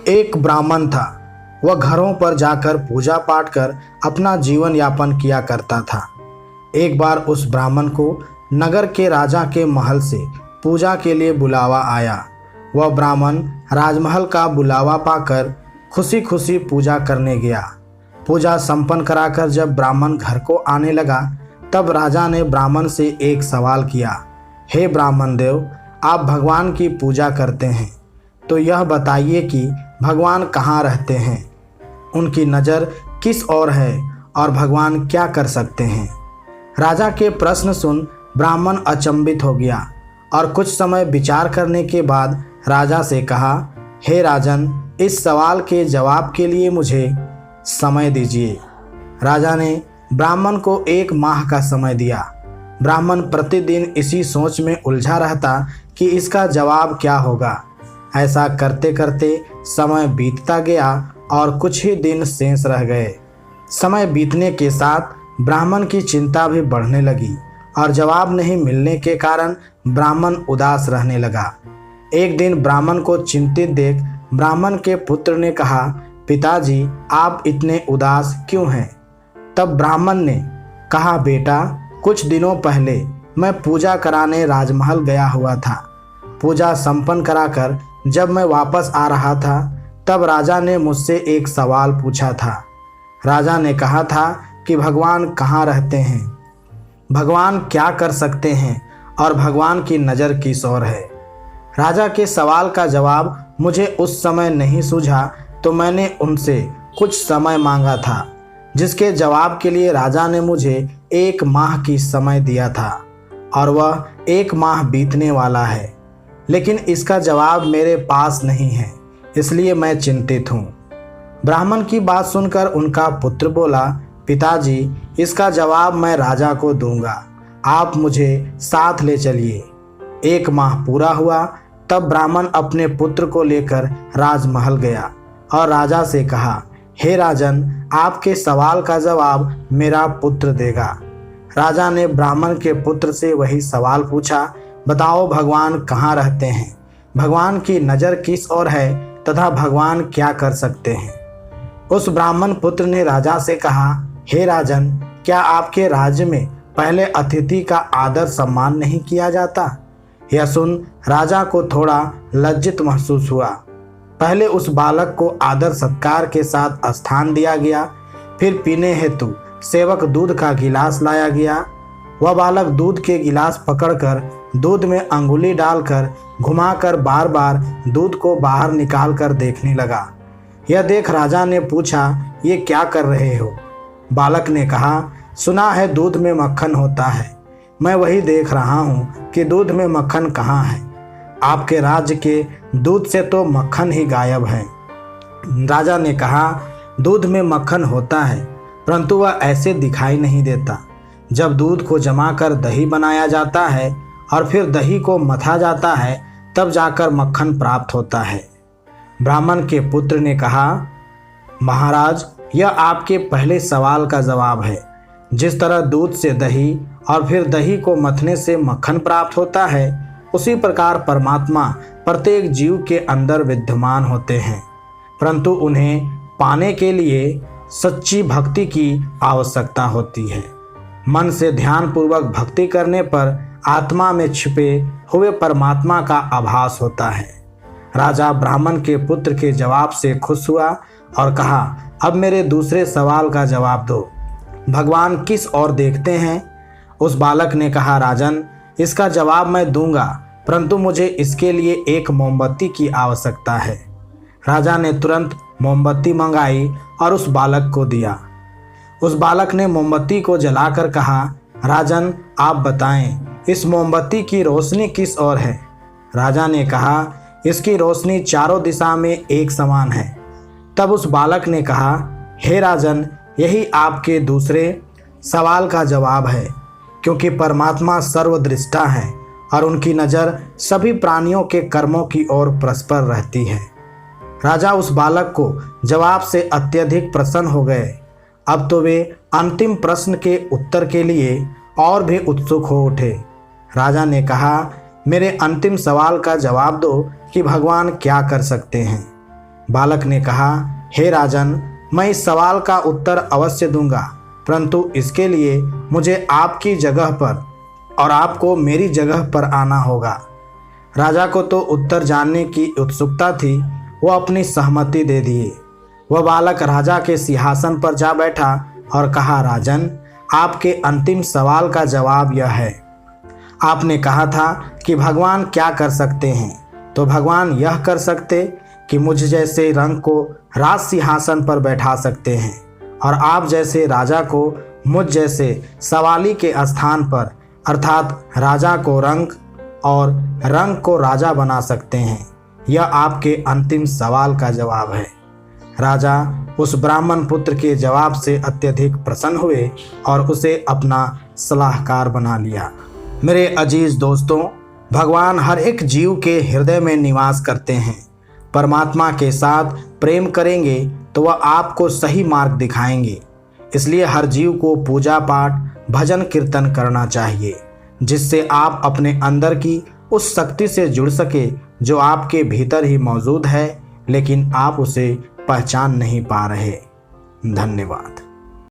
एक ब्राह्मण था। वह घरों पर जाकर पूजा पाठ कर अपना जीवन यापन किया करता था। एक बार उस ब्राह्मण को नगर के राजा के महल से पूजा के लिए बुलावा आया। वह ब्राह्मण राजमहल का बुलावा पाकर खुशी खुशी पूजा करने गया। पूजा संपन्न कराकर जब ब्राह्मण घर को आने लगा, तब राजा ने ब्राह्मण से एक सवाल किया, हे ब्राह्मण देव, आप भगवान की पूजा करते हैं, तो यह बताइए कि भगवान कहाँ रहते हैं, उनकी नज़र किस ओर है और भगवान क्या कर सकते हैं। राजा के प्रश्न सुन ब्राह्मण अचंभित हो गया और कुछ समय विचार करने के बाद राजा से कहा, हे राजन, इस सवाल के जवाब के लिए मुझे समय दीजिए। राजा ने ब्राह्मण को 1 माह का समय दिया। ब्राह्मण प्रतिदिन इसी सोच में उलझा रहता कि इसका जवाब क्या होगा। ऐसा करते करते समय बीतता गया और कुछ ही दिन शेष रह गए। समय बीतने के साथ ब्राह्मण की चिंता भी बढ़ने लगी और जवाब नहीं मिलने के कारण ब्राह्मण उदास रहने लगा। एक दिन ब्राह्मण को चिंतित देख ब्राह्मण के पुत्र ने कहा, पिताजी, आप इतने उदास क्यों हैं? तब ब्राह्मण ने कहा, बेटा, कुछ दिनों पहले मैं पूजा कराने राजमहल गया हुआ था। पूजा संपन्न कराकर जब मैं वापस आ रहा था, तब राजा ने मुझसे एक सवाल पूछा था। राजा ने कहा था कि भगवान कहाँ रहते हैं, भगवान क्या कर सकते हैं और भगवान की नज़र किस ओर है। राजा के सवाल का जवाब मुझे उस समय नहीं सूझा, तो मैंने उनसे कुछ समय मांगा था, जिसके जवाब के लिए राजा ने मुझे 1 माह की समय दिया था और वह 1 माह बीतने वाला है, लेकिन इसका जवाब मेरे पास नहीं है, इसलिए मैं चिंतित हूँ। ब्राह्मण की बात सुनकर उनका पुत्र बोला, पिताजी, इसका जवाब मैं राजा को दूंगा, आप मुझे साथ ले चलिए। 1 माह पूरा हुआ, तब ब्राह्मण अपने पुत्र को लेकर राजमहल गया और राजा से कहा, हे राजन, आपके सवाल का जवाब मेरा पुत्र देगा। राजा ने ब्राह्मण के पुत्र से वही सवाल पूछा, बताओ भगवान कहाँ रहते हैं, भगवान की नज़र किस ओर है तथा भगवान क्या कर सकते हैं। उस ब्राह्मण पुत्र ने राजा से कहा, हे राजन, क्या आपके राज्य में पहले अतिथि का आदर सम्मान नहीं किया जाता? यह सुन राजा को थोड़ा लज्जित महसूस हुआ। पहले उस बालक को आदर सत्कार के साथ स्थान दिया गया, फिर पीने हेतु सेवक दूध का गिलास लाया गया। वह बालक दूध के गिलास पकड़कर दूध में अंगुली डालकर घुमाकर बार बार दूध को बाहर निकाल कर देखने लगा। यह देख राजा ने पूछा, ये क्या कर रहे हो? बालक ने कहा, सुना है दूध में मक्खन होता है, मैं वही देख रहा हूँ कि दूध में मक्खन कहाँ है। आपके राज्य के दूध से तो मक्खन ही गायब है। राजा ने कहा, दूध में मक्खन होता है, परंतु वह ऐसे दिखाई नहीं देता। जब दूध को जमा कर दही बनाया जाता है और फिर दही को मथा जाता है, तब जाकर मक्खन प्राप्त होता है। ब्राह्मण के पुत्र ने कहा, महाराज, यह आपके पहले सवाल का जवाब है। जिस तरह दूध से दही और फिर दही को मथने से मक्खन प्राप्त होता है, उसी प्रकार परमात्मा प्रत्येक जीव के अंदर विद्यमान होते हैं, परंतु उन्हें पाने के लिए सच्ची भक्ति की आवश्यकता होती है। मन से ध्यानपूर्वक भक्ति करने पर आत्मा में छिपे हुए परमात्मा का आभास होता है। राजा ब्राह्मण के पुत्र के जवाब से खुश हुआ और कहा, अब मेरे दूसरे सवाल का जवाब दो, भगवान किस ओर देखते हैं? उस बालक ने कहा, राजन, इसका जवाब मैं दूंगा, परंतु मुझे इसके लिए एक मोमबत्ती की आवश्यकता है। राजा ने तुरंत मोमबत्ती मंगाई और उस बालक को दिया। उस बालक ने मोमबत्ती को जलाकर कहा, राजन, आप बताएं, इस मोमबत्ती की रोशनी किस ओर है? राजा ने कहा, इसकी रोशनी चारों दिशा में एक समान है। तब उस बालक ने कहा, हे राजन, यही आपके दूसरे सवाल का जवाब है, क्योंकि परमात्मा सर्वदृष्टा है और उनकी नज़र सभी प्राणियों के कर्मों की ओर परस्पर रहती है। राजा उस बालक को जवाब से अत्यधिक प्रसन्न हो गए। अब तो वे अंतिम प्रश्न के उत्तर के लिए और भी उत्सुक हो उठे। राजा ने कहा, मेरे अंतिम सवाल का जवाब दो कि भगवान क्या कर सकते हैं। बालक ने कहा, हे राजन, मैं इस सवाल का उत्तर अवश्य दूंगा, परंतु इसके लिए मुझे आपकी जगह पर और आपको मेरी जगह पर आना होगा। राजा को तो उत्तर जानने की उत्सुकता थी, वह अपनी सहमति दे दिए। वह बालक राजा के सिंहासन पर जा बैठा और कहा, राजन, आपके अंतिम सवाल का जवाब यह है। आपने कहा था कि भगवान क्या कर सकते हैं, तो भगवान यह कर सकते कि मुझ जैसे रंग को राज सिंहासन पर बैठा सकते हैं और आप जैसे राजा को मुझ जैसे सवाली के स्थान पर अर्थात राजा को रंग और रंग को राजा बना सकते हैं। यह आपके अंतिम सवाल का जवाब है। राजा उस ब्राह्मण पुत्र के जवाब से अत्यधिक प्रसन्न हुए और उसे अपना सलाहकार बना लिया। मेरे अजीज दोस्तों, भगवान हर एक जीव के हृदय में निवास करते हैं। परमात्मा के साथ प्रेम करेंगे तो वह आपको सही मार्ग दिखाएंगे। इसलिए हर जीव को पूजा पाठ, भजन कीर्तन करना चाहिए, जिससे आप अपने अंदर की उस शक्ति से जुड़ सके जो आपके भीतर ही मौजूद है, लेकिन आप उसे पहचान नहीं पा रहे। धन्यवाद।